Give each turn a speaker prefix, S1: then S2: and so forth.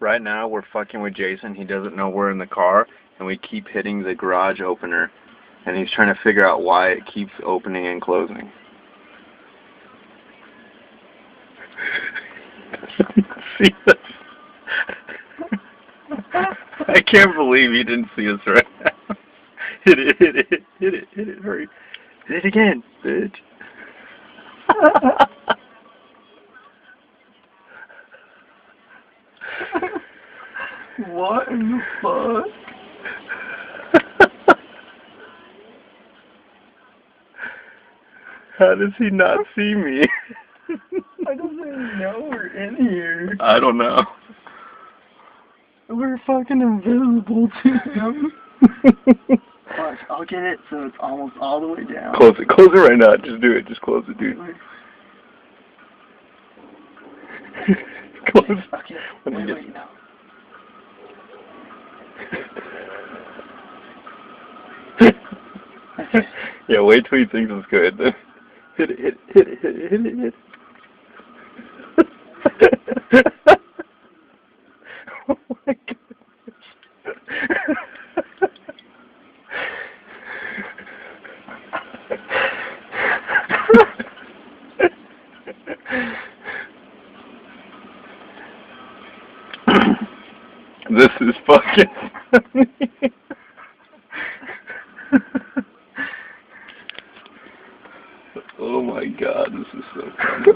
S1: Right now, we're fucking with Jason. He doesn't know we're in the car, and we keep hitting the garage opener, and he's trying to figure out why it keeps opening and closing. See this? I can't believe you didn't see us right now. Hit it, hit it, hit it, hit it, hurry. Hit it again, bitch.
S2: What in the fuck?
S1: How does he not see me?
S2: I don't even know we're in here.
S1: I don't know.
S2: We're fucking invisible to him. Watch, I'll get it so it's almost all the way down.
S1: Close it right now. Just do it. Just close it, dude. Close.
S2: Okay, wait, no.
S1: Yeah, wait till he thinks it's good. Hit it, hit it, hit it, hit it, hit it, hit it. Oh my god. This is fucking funny. Oh my god, this is so funny.